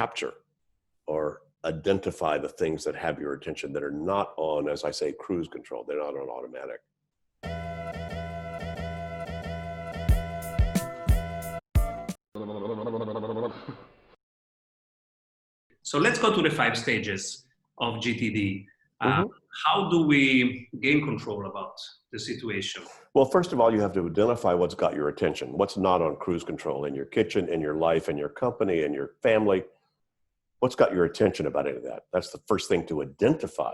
capture or identify the things that have your attention that are not on, as I say, cruise control. They're not on automatic. So let's go to the 5 stages of GTD. How do we gain control about the situation? Well, first of all, you have to identify what's got your attention, what's not on cruise control in your kitchen, in your life, in your company, in your family. What's got your attention about any of that? That's the first thing to identify.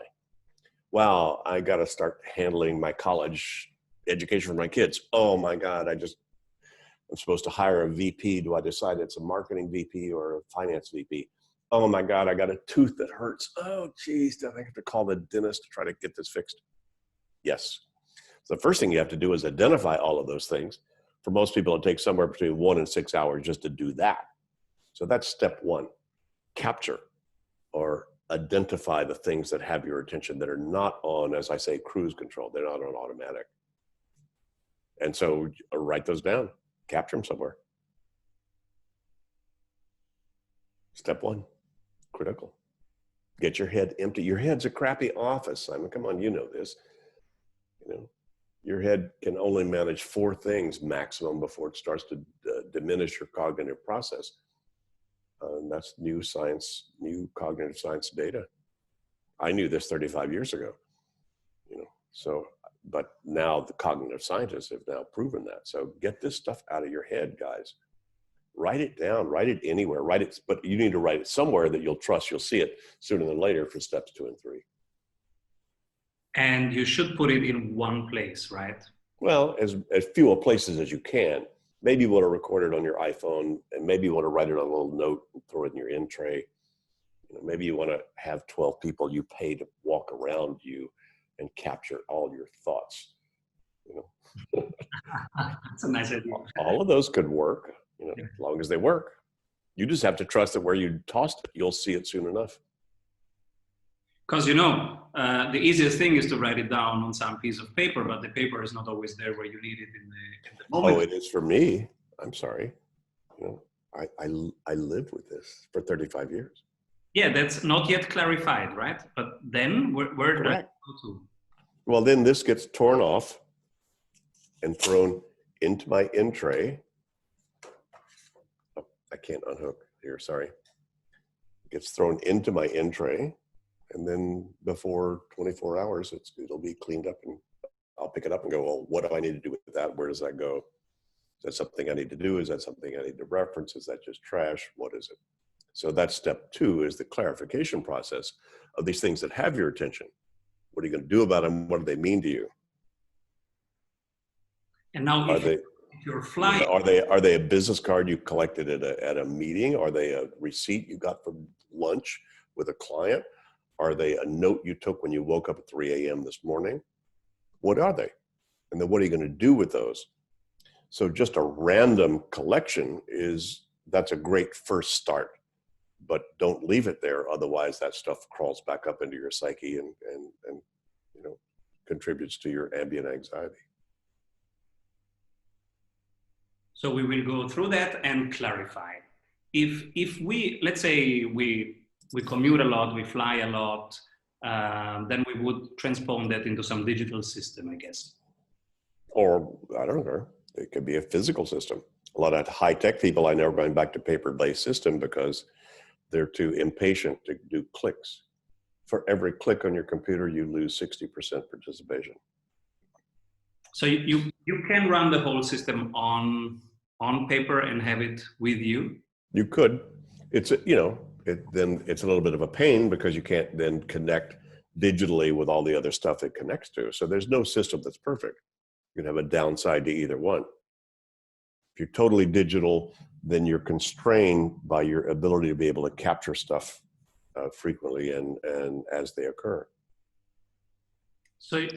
Wow, I got to start handling my college education for my kids. Oh my God, I'm supposed to hire a VP. Do I decide it's a marketing VP or a finance VP? Oh my God, I got a tooth that hurts. Oh geez, do I have to call the dentist to try to get this fixed? Yes. So the first thing you have to do is identify all of those things. For most people, it takes somewhere between 1 and 6 hours just to do that. So that's step 1. Capture or identify the things that have your attention that are not on, as I say, cruise control. They're not on automatic. And so write those down, capture them somewhere. Step 1, critical. Get your head empty. Your head's a crappy office, Simon. Come on, you know this. You know, your head can only manage 4 things maximum before it starts to diminish your cognitive process. And that's new science, new cognitive science data. I knew this 35 years ago, you know, so, but now the cognitive scientists have now proven that. So get this stuff out of your head, guys. Write it down, write it anywhere, write it, but you need to write it somewhere that you'll trust, you'll see it sooner than later for steps 2 and 3. And you should put it in one place, right? Well, as few places as you can. Maybe you want to record it on your iPhone, and maybe you want to write it on a little note and throw it in your in tray. You know, maybe you want to have 12 people you pay to walk around you and capture all your thoughts. You know, that's a nice idea. All of those could work, you know, as long as they work. You just have to trust that where you tossed it, you'll see it soon enough. Because, you know, the easiest thing is to write it down on some piece of paper, but the paper is not always there where you need it in the moment. Oh, it is for me. I'm sorry. You know, I lived with this for 35 years. Yeah, that's not yet clarified, right? But then where does it go to? Well, then this gets torn off and thrown into my in tray. Oh, I can't unhook here, sorry. It gets thrown into my in tray. And then before 24 hours, it'll be cleaned up, and I'll pick it up and go, well, what do I need to do with that? Where does that go? Is that something I need to do? Is that something I need to reference? Is that just trash? What is it? So that's step 2, is the clarification process of these things that have your attention. What are you going to do about them? What do they mean to you? And now if you're flying, are they a business card you collected at a meeting? Are they a receipt you got from lunch with a client? Are they a note you took when you woke up at 3 a.m. this morning? What are they? And then what are you going to do with those? So just a random collection that's a great first start, but don't leave it there. Otherwise that stuff crawls back up into your psyche and you know, contributes to your ambient anxiety. So we will go through that and clarify. If we, let's say we commute a lot, we fly a lot, then we would transpose that into some digital system, I guess. Or, I don't know, it could be a physical system. A lot of high-tech people I know are going back to paper-based system because they're too impatient to do clicks. For every click on your computer, you lose 60% participation. So you can run the whole system on paper and have it with you? You could. It's, you know, then it's a little bit of a pain because you can't then connect digitally with all the other stuff it connects to. So there's no system that's perfect. You can have a downside to either one. If you're totally digital, then you're constrained by your ability to be able to capture stuff frequently and as they occur. So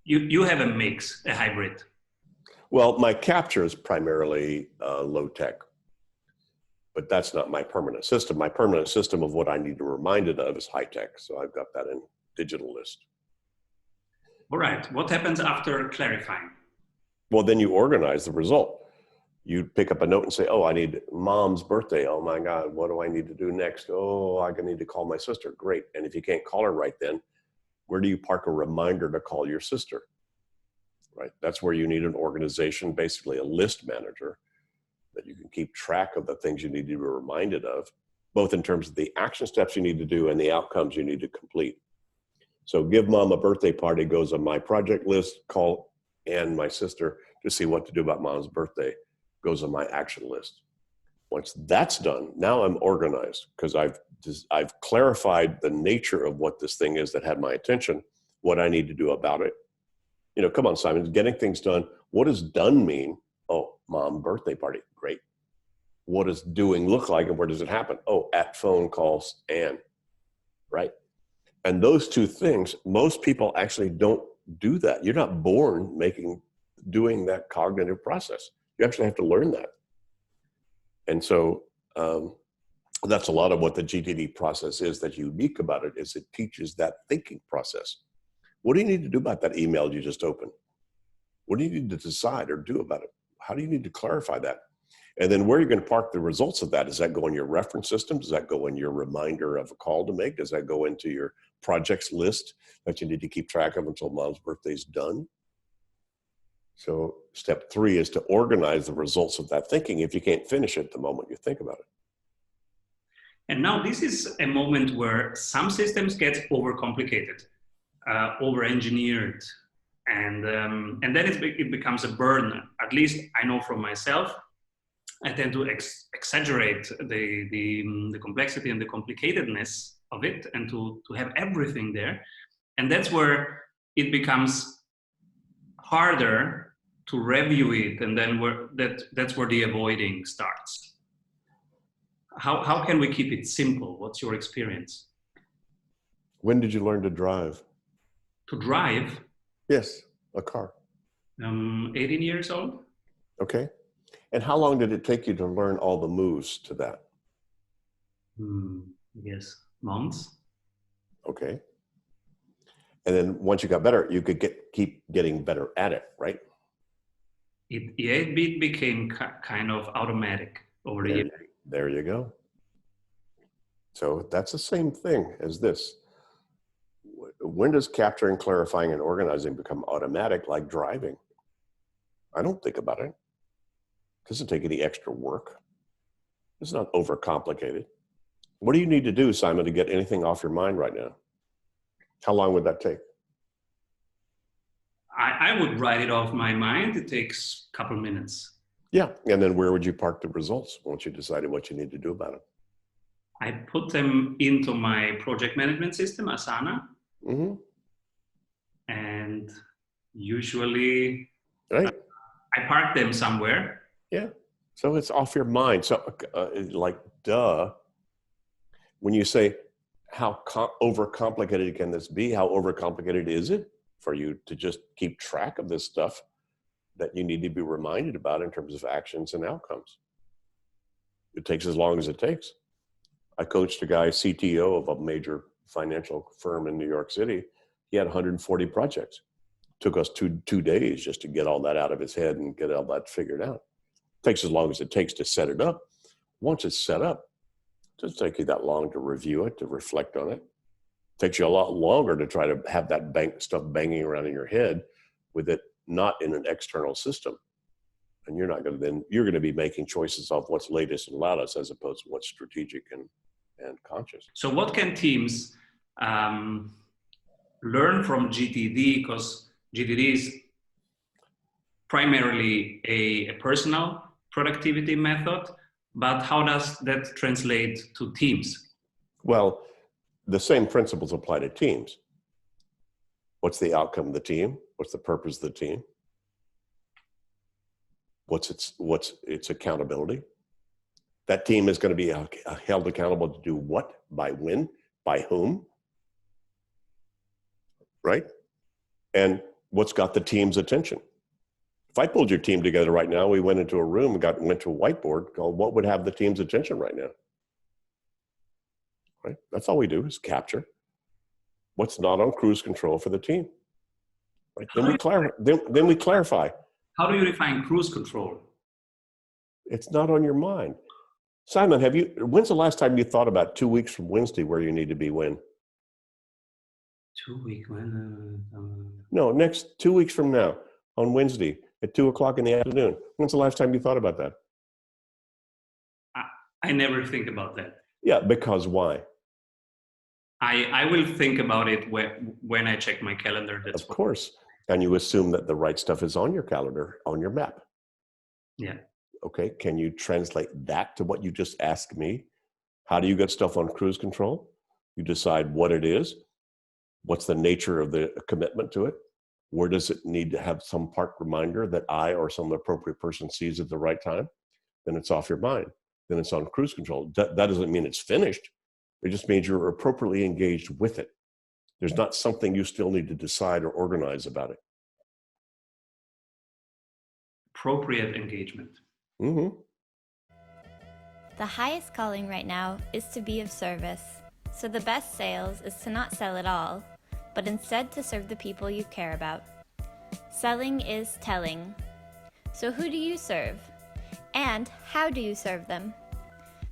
you have a mix, a hybrid. Well, my capture is primarily low tech. But that's not my permanent system. My permanent system of what I need to be reminded of is high tech. So I've got that in digital list. All right. What happens after clarifying? Well, then you organize the result. You'd pick up a note and say, oh, I need mom's birthday. Oh my God, what do I need to do next? Oh, I need to call my sister. Great. And if you can't call her right then, where do you park a reminder to call your sister? Right. That's where you need an organization, basically a list manager, that you can keep track of the things you need to be reminded of, both in terms of the action steps you need to do and the outcomes you need to complete. So give mom a birthday party goes on my project list, call Ann, my sister, to see what to do about mom's birthday goes on my action list. Once that's done, now I'm organized because I've clarified the nature of what this thing is that had my attention, what I need to do about it. You know, come on, Simon, getting things done. What does done mean? Oh, mom birthday party. Great. What does doing look like and where does it happen? Oh, at phone calls and, right? And those two things, most people actually don't do that. You're not born doing that cognitive process. You actually have to learn that. And so that's a lot of what the GTD process is that's unique about it, is it teaches that thinking process. What do you need to do about that email you just opened? What do you need to decide or do about it? How do you need to clarify that? And then where are you going to park the results of that? Does that go in your reference system? Does that go in your reminder of a call to make? Does that go into your projects list that you need to keep track of until mom's birthday is done? So step 3 is to organize the results of that thinking if you can't finish it the moment you think about it. And now this is a moment where some systems get overcomplicated, over-engineered, and then it becomes a burden. At least I know from myself, I tend to exaggerate the complexity and the complicatedness of it, and to have everything there. And that's where it becomes harder to review it, and then that's where the avoiding starts. How can we keep it simple? What's your experience? When did you learn to drive? To drive? Yes, a car. 18 years old. Okay. And how long did it take you to learn all the moves to that? Yes, months. Okay. And then once you got better, you could keep getting better at it, right? It became kind of automatic over the years. There you go. So that's the same thing as this. When does capturing, clarifying, and organizing become automatic, like driving? I don't think about it. It doesn't take any extra work. It's not overcomplicated. What do you need to do, Simon, to get anything off your mind right now? How long would that take? I would write it off my mind. It takes a couple minutes. Yeah. And then where would you park the results once you decided what you need to do about it? I put them into my project management system, Asana. Mm-hmm. And usually Right. I park them somewhere. Yeah. So it's off your mind. So like, duh, when you say, how overcomplicated can this be? How overcomplicated is it for you to just keep track of this stuff that you need to be reminded about in terms of actions and outcomes? It takes as long as it takes. I coached a guy, CTO of a major financial firm in New York City. He had 140 projects. Took us two days just to get all that out of his head and get all that figured out. It takes as long as it takes to set it up. Once it's set up, it doesn't take you that long to review it, to reflect on it. It takes you a lot longer to try to have that stuff banging around in your head with it not in an external system. And you're going to be making choices of what's latest and loudest as opposed to what's strategic and conscious. So what can teams learn from GTD? Because GTD is primarily a personal productivity method, but how does that translate to teams? Well, the same principles apply to teams. What's the outcome of the team? What's the purpose of the team? What's its accountability? That team is going to be held accountable to do what, by when, by whom, right? And what's got the team's attention? If I pulled your team together right now, we went into a room and went to a whiteboard called, what would have the team's attention right now? Right? That's all we do is capture what's not on cruise control for the team. Right? Then we clarify. How do you define cruise control? It's not on your mind. Simon, when's the last time you thought about 2 weeks from Wednesday where you need to be when? 2 weeks when? No, next 2 weeks from now on Wednesday at 2:00 in the afternoon. When's the last time you thought about that? I never think about that. Yeah, because why? I will think about it when I check my calendar. That's Of course. And you assume that the right stuff is on your calendar, on your map. Yeah. Okay, can you translate that to what you just asked me? How do you get stuff on cruise control? You decide what it is. What's the nature of the commitment to it? Where does it need to have some park reminder that I or some appropriate person sees at the right time? Then it's off your mind. Then it's on cruise control. That doesn't mean it's finished. It just means you're appropriately engaged with it. There's not something you still need to decide or organize about it. Appropriate engagement. Mm-hmm. The highest calling right now is to be of service. So the best sales is to not sell at all, but instead to serve the people you care about. Selling is telling. So who do you serve? And how do you serve them?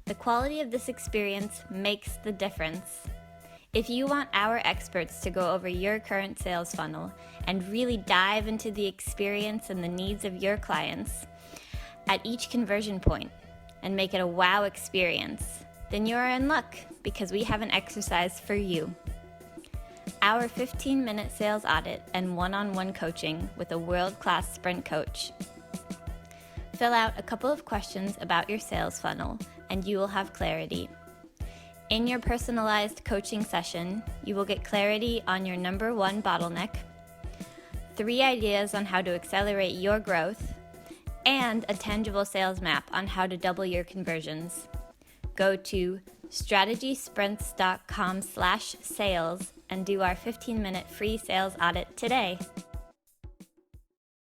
The quality of this experience makes the difference. If you want our experts to go over your current sales funnel and really dive into the experience and the needs of your clients at each conversion point and make it a wow experience, then you are in luck because we have an exercise for you. Our 15-minute sales audit and one-on-one coaching with a world-class sprint coach. Fill out a couple of questions about your sales funnel and you will have clarity. In your personalized coaching session, you will get clarity on your number one bottleneck, 3 ideas on how to accelerate your growth, and a tangible sales map on how to double your conversions. Go to strategysprints.com/sales and do our 15-minute free sales audit today.